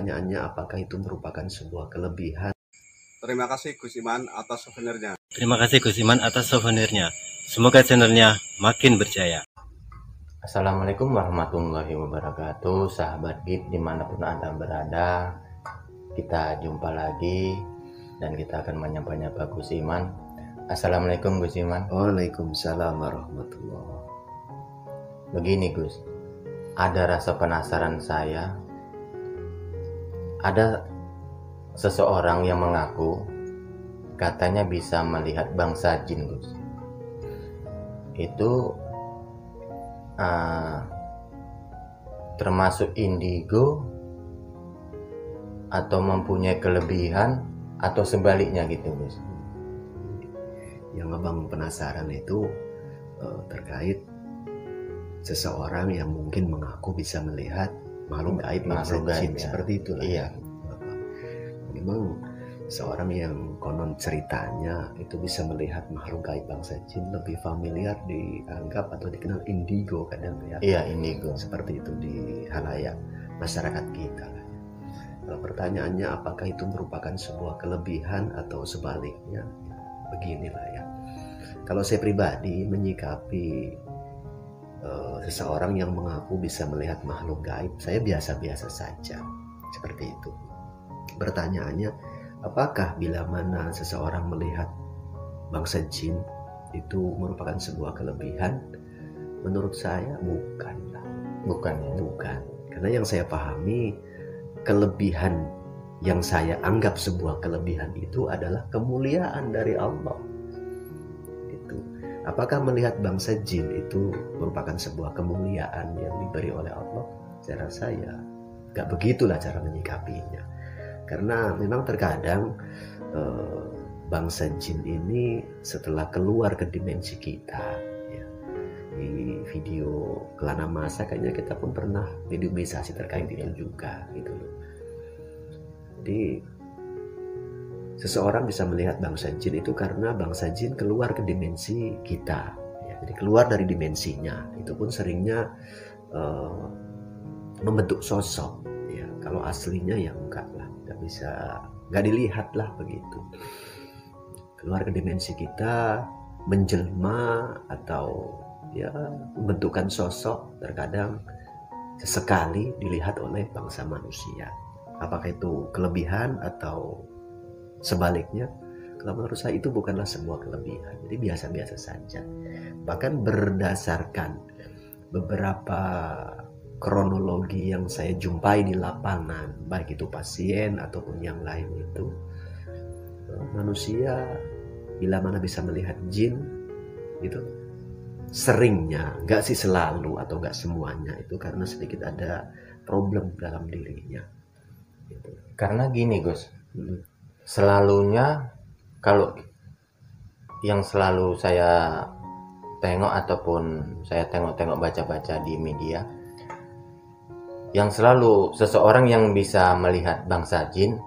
pertanyaannya, apakah itu merupakan sebuah kelebihan? Terima kasih Gus Iman atas souvenirnya. Terima kasih Gus Iman atas souvenirnya. Semoga channelnya makin berjaya. Assalamualaikum warahmatullahi wabarakatuh, sahabat GIT dimanapun Anda berada. Kita jumpa lagi dan kita akan menyapa Gus Iman. Assalamualaikum Gus Iman. Waalaikumsalam warahmatullahi. Begini Gus, ada rasa penasaran saya. Ada seseorang yang mengaku katanya bisa melihat bangsa jin Gus. Itu termasuk indigo atau mempunyai kelebihan atau sebaliknya gitu Gus? Yang abang penasaran itu terkait seseorang yang mungkin mengaku bisa melihat makhluk gaib, makhluk gaib ya. Seperti itu lah. Iya. Memang seorang yang konon ceritanya itu bisa melihat makhluk gaib bangsa jin lebih familiar dianggap atau dikenal indigo kadang ya. Iya, indigo. Seperti itu di halayak masyarakat kita. Kalau pertanyaannya apakah itu merupakan sebuah kelebihan atau sebaliknya, beginilah ya. Kalau saya pribadi menyikapi seseorang yang mengaku bisa melihat makhluk gaib, saya biasa-biasa saja. Seperti itu. Pertanyaannya, apakah bila mana seseorang melihat bangsa jin itu merupakan sebuah kelebihan? Menurut saya bukanlah. Bukan ya? Bukan. Karena yang saya pahami, kelebihan yang saya anggap sebuah kelebihan itu adalah kemuliaan dari Allah. Itu. Apakah melihat bangsa jin itu merupakan sebuah kemuliaan yang diberi oleh Allah? Saya rasa ya gak begitulah cara menyikapinya. Karena memang terkadang bangsa jin ini setelah keluar ke dimensi kita ya, di video Kelana Masa kayaknya kita pun pernah videoisasi terkait itu juga gitu loh. Jadi seseorang bisa melihat bangsa jin itu karena bangsa jin keluar ke dimensi kita ya. Jadi keluar dari dimensinya itu pun seringnya membentuk sosok ya. Kalau aslinya ya enggak lah, nggak dilihat lah begitu. Keluar ke dimensi kita, menjelma atau ya membentukkan sosok terkadang sesekali dilihat oleh bangsa manusia. Apakah itu kelebihan atau sebaliknya? Kalau menurut saya itu bukanlah sebuah kelebihan, jadi biasa-biasa saja. Bahkan berdasarkan beberapa kronologi yang saya jumpai di lapangan, baik itu pasien ataupun yang lain itu, manusia bila mana bisa melihat jin itu seringnya, nggak sih selalu atau nggak semuanya, itu karena sedikit ada problem dalam dirinya gitu. Karena gini Gus, selalunya kalau yang selalu saya tengok ataupun saya tengok-tengok baca-baca di media, yang selalu seseorang yang bisa melihat bangsa jin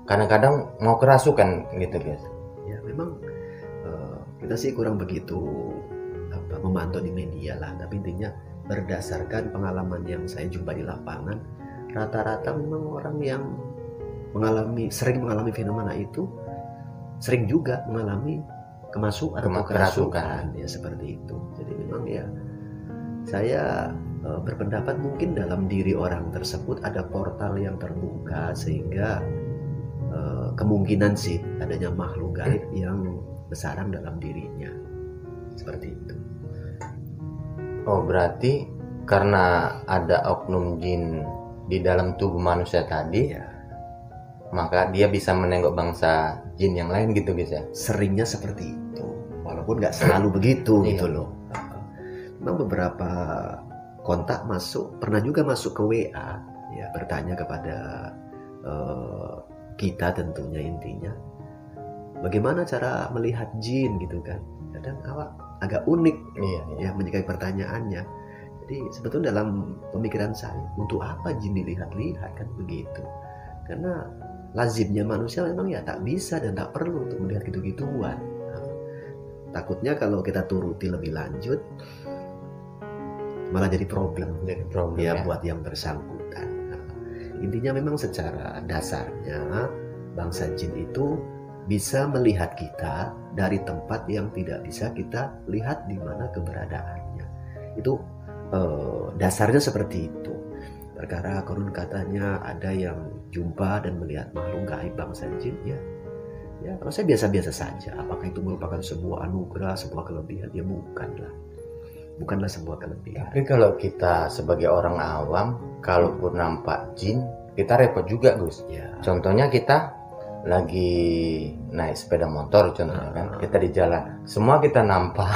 kadang-kadang mau kerasukan gitu guys. Ya memang kita sih kurang begitu memantau di media lah, tapi intinya berdasarkan pengalaman yang saya jumpa di lapangan, rata-rata memang orang yang sering mengalami fenomena itu sering juga mengalami kemasukan atau kerasukan ya, seperti itu. Jadi memang ya saya berpendapat mungkin dalam diri orang tersebut ada portal yang terbuka sehingga kemungkinan sih adanya makhluk gaib yang bersarang dalam dirinya, seperti itu. Oh, berarti karena ada oknum jin di dalam tubuh manusia tadi ya, maka dia bisa menengok bangsa jin yang lain gitu guys ya. Seringnya seperti itu, walaupun nggak selalu begitu gitu loh. Memang beberapa kontak pernah juga masuk ke WA ya, bertanya kepada kita tentunya, intinya bagaimana cara melihat jin gitu kan. Kadang agak unik ya menyikapi pertanyaannya. Jadi sebetulnya dalam pemikiran saya, untuk apa jin dilihat-lihat kan begitu. Karena lazimnya manusia memang ya tak bisa dan tak perlu untuk melihat gitu-gituan. Takutnya kalau kita turuti lebih lanjut malah jadi problem ya buat yang bersangkutan. Intinya memang secara dasarnya bangsa jin itu bisa melihat kita dari tempat yang tidak bisa kita lihat di mana keberadaannya. Itu dasarnya seperti itu. Perkara konon katanya ada yang jumpa dan melihat makhluk gaib bangsa jin, ya kalau saya biasa-biasa saja. Apakah itu merupakan sebuah anugerah, sebuah kelebihan? Ya bukanlah sebuah kelebihan. Tapi kalau kita sebagai orang awam, kalaupun nampak jin, kita repot juga, Gus. Ya. Contohnya kita lagi naik sepeda motor, contohnya kan, kita di jalan, semua kita nampak.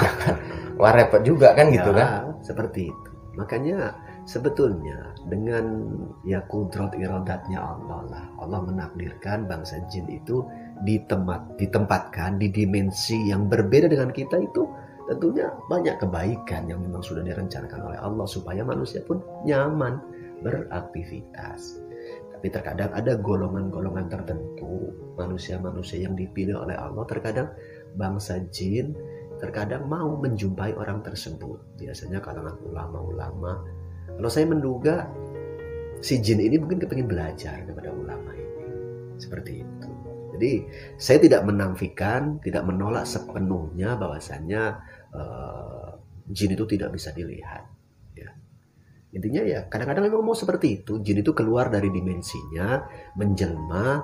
Wah, repot juga kan gitu kan? Seperti itu. Makanya sebetulnya dengan ya kudrat iradatnya Allah lah, Allah menakdirkan bangsa jin itu ditempatkan di dimensi yang berbeda dengan kita. Itu tentunya banyak kebaikan yang memang sudah direncanakan oleh Allah supaya manusia pun nyaman beraktivitas. Tapi terkadang ada golongan-golongan tertentu manusia-manusia yang dipilih oleh Allah. Terkadang bangsa jin terkadang mau menjumpai orang tersebut, biasanya kalangan ulama-ulama. Kalau saya menduga si jin ini mungkin kepingin belajar kepada ulama ini, seperti itu. Jadi saya tidak menafikan, tidak menolak sepenuhnya bahwasannya jin itu tidak bisa dilihat. Ya. Intinya ya kadang-kadang memang mau seperti itu. Jin itu keluar dari dimensinya, menjelma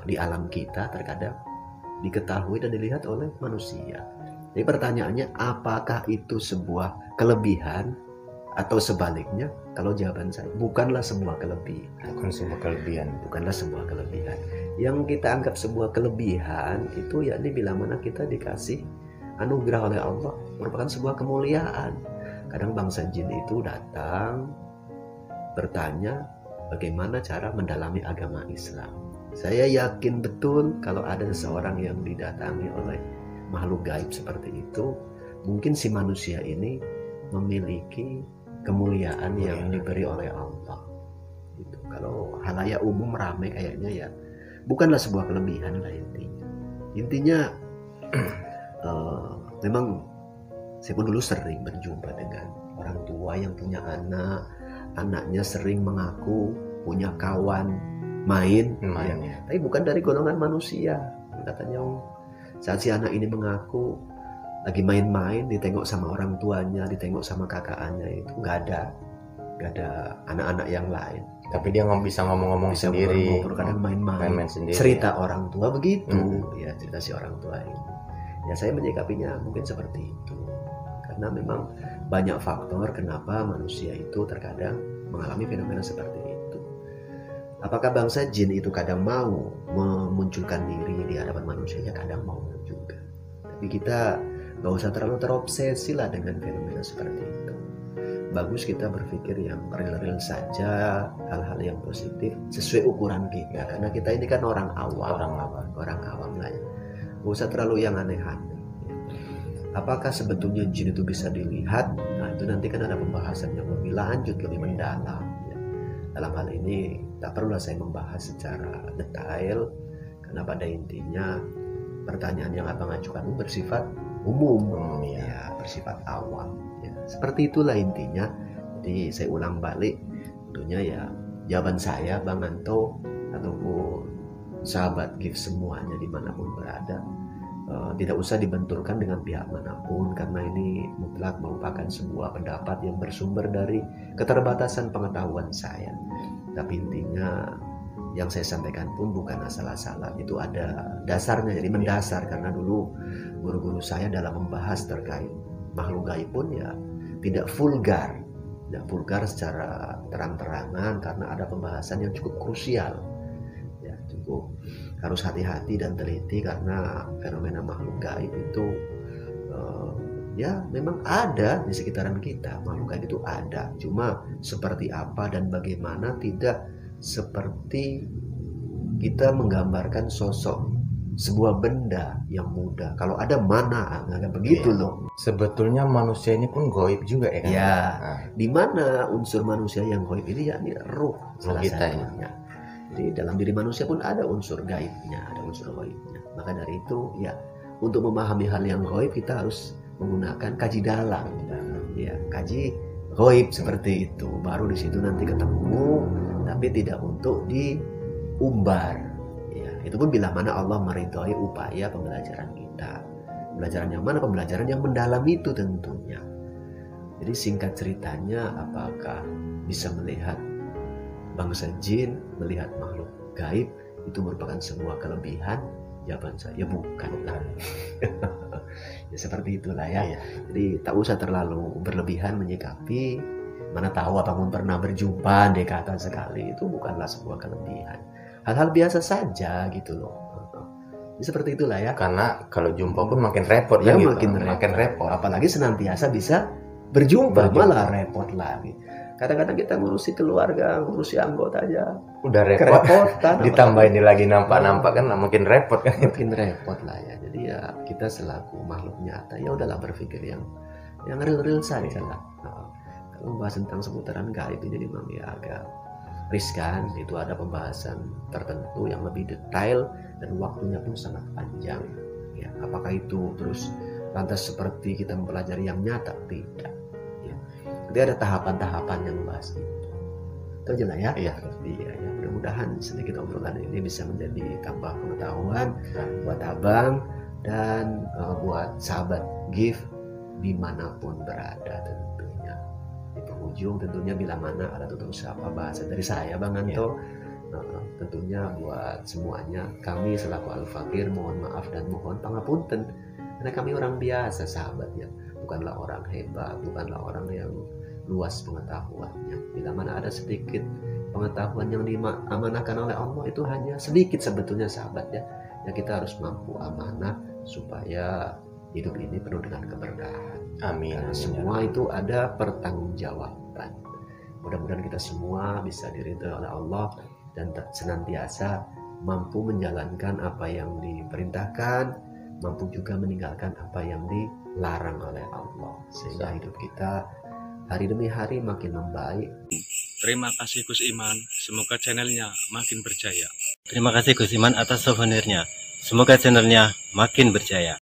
di alam kita, terkadang diketahui dan dilihat oleh manusia. Jadi pertanyaannya, apakah itu sebuah kelebihan atau sebaliknya? Kalau jawaban saya, bukanlah sebuah kelebihan. Bukanlah sebuah kelebihan. Yang kita anggap sebuah kelebihan itu yakni bila mana kita dikasih anugerah oleh Allah, merupakan sebuah kemuliaan. Kadang bangsa jin itu datang bertanya bagaimana cara mendalami agama Islam. Saya yakin betul kalau ada seseorang yang didatangi oleh makhluk gaib seperti itu, mungkin si manusia ini memiliki kemuliaan yang diberi oleh Allah. Gitu. Kalau halayak umum ramai kayaknya ya bukanlah sebuah kelebihan lah intinya. Intinya memang saya pun dulu sering berjumpa dengan orang tua yang punya anak, anaknya sering mengaku punya kawan main ya. Tapi bukan dari golongan manusia. Katanya saat si anak ini mengaku lagi main-main, ditengok sama orang tuanya, ditengok sama kakaknya, itu nggak ada anak-anak yang lain. Tapi dia bisa ngomong-ngomong sendiri, kadang main-main sendiri. Cerita orang tua begitu, ya cerita si orang tua ini. Ya saya menyikapinya mungkin seperti itu, karena memang banyak faktor kenapa manusia itu terkadang mengalami fenomena seperti itu. Apakah bangsa jin itu kadang mau memunculkan diri di hadapan manusia? Ya kadang mau juga. Tapi kita gak usah terlalu terobsesi lah dengan fenomena seperti itu. Bagus kita berpikir yang real-real saja, hal-hal yang positif sesuai ukuran kita. Karena kita ini kan orang awam lah ya. Gak usah terlalu yang aneh-aneh. Apakah sebetulnya jin itu bisa dilihat? Nah itu nanti kan ada pembahasan yang lebih lanjut, lebih mendalam. Dalam hal ini tak perlulah saya membahas secara detail, karena pada intinya pertanyaan yang abang ajukan bersifat umum, ya bersifat awam. Ya. Seperti itulah intinya. Jadi saya ulang balik, tentunya ya jawaban saya, Bang Anto ataupun sahabat GIF semuanya dimanapun berada, tidak usah dibenturkan dengan pihak manapun, karena ini mutlak merupakan sebuah pendapat yang bersumber dari keterbatasan pengetahuan saya. Tapi intinya yang saya sampaikan pun bukan asal-asalan, itu ada dasarnya, jadi mendasar. Karena dulu guru-guru saya dalam membahas terkait makhluk gaib pun ya tidak vulgar secara terang-terangan, karena ada pembahasan yang cukup krusial. Ya, cukup harus hati-hati dan teliti, karena fenomena makhluk gaib itu ya memang ada di sekitaran kita. Makhluk gaib itu ada, cuma seperti apa dan bagaimana tidak seperti kita menggambarkan sosok sebuah benda yang mudah. Kalau ada mana, nggak begitu loh. Sebetulnya manusia ini pun gaib juga ya kan? Ya, di mana unsur manusia yang gaib ini yakni ruh salah kita satunya. Ya. Jadi dalam diri manusia pun ada unsur gaibnya, ada unsur gaibnya. Maka dari itu ya, untuk memahami hal yang gaib kita harus menggunakan kaji dalam. Ya, kaji gaib seperti itu. Baru di situ nanti ketemu tapi tidak untuk diumbar. Ya, itu pun bila mana Allah meridhoi upaya pembelajaran kita. Pembelajaran yang mana? Pembelajaran yang mendalam itu tentunya. Jadi singkat ceritanya, apakah bisa melihat bangsa jin, melihat makhluk gaib itu merupakan sebuah kelebihan? Jawaban saya bukan lah. Ya seperti itulah ya. Jadi tak usah terlalu berlebihan menyikapi. Mana tahu apapun pernah berjumpa dekatan sekali, itu bukanlah sebuah kelebihan. Hal-hal biasa saja gitu loh. Jadi seperti itulah ya. Karena kalau jumpa pun makin repot Ya gitu. makin repot. Apalagi senantiasa bisa berjumpa. Malah repot lagi. Kadang-kadang kita ngurusi keluarga, ngurusi anggota aja Udah repot. kerepotan. Ditambah ini lagi nampak-nampak kan makin repot kan. Makin repot lah ya. Jadi ya kita selaku makhluk nyata ya udahlah berpikir yang real-real saja lah. Kalau bahas tentang seputaran gaib itu jadi memang ya agak riskan. Itu ada pembahasan tertentu yang lebih detail dan waktunya pun sangat panjang. Ya, apakah itu terus lantas seperti kita mempelajari yang nyata? Tidak. Ya. Jadi ada tahapan-tahapan yang membahas itu. Itu aja lah ya. Iya. Ya, mudah-mudahan sedikit obrolan ini bisa menjadi tambah pengetahuan buat abang dan buat sahabat GIF dimanapun berada tentunya. Di penghujung tentunya bila mana ada tutup sapa bahasa dari saya Bang Anto. Tentunya buat semuanya kami selaku Al-Fakir mohon maaf dan mohon pangapunten karena kami orang biasa sahabat ya, bukanlah orang hebat, bukanlah orang yang luas pengetahuannya. Bila mana ada sedikit pengetahuan yang diamanahkan oleh Allah itu hanya sedikit sebetulnya sahabat ya. Ya kita harus mampu amanah supaya hidup ini penuh dengan keberkahan. Amin. Karena semua itu ada pertanggungjawaban. Mudah-mudahan kita semua bisa diridhoi oleh Allah dan senantiasa mampu menjalankan apa yang diperintahkan, mampu juga meninggalkan apa yang dilarang oleh Allah, sehingga hidup kita hari demi hari makin membaik. Terima kasih Gus Iman, semoga channelnya makin berjaya. Terima kasih Gus Iman atas souvenirnya. Semoga channelnya makin berjaya.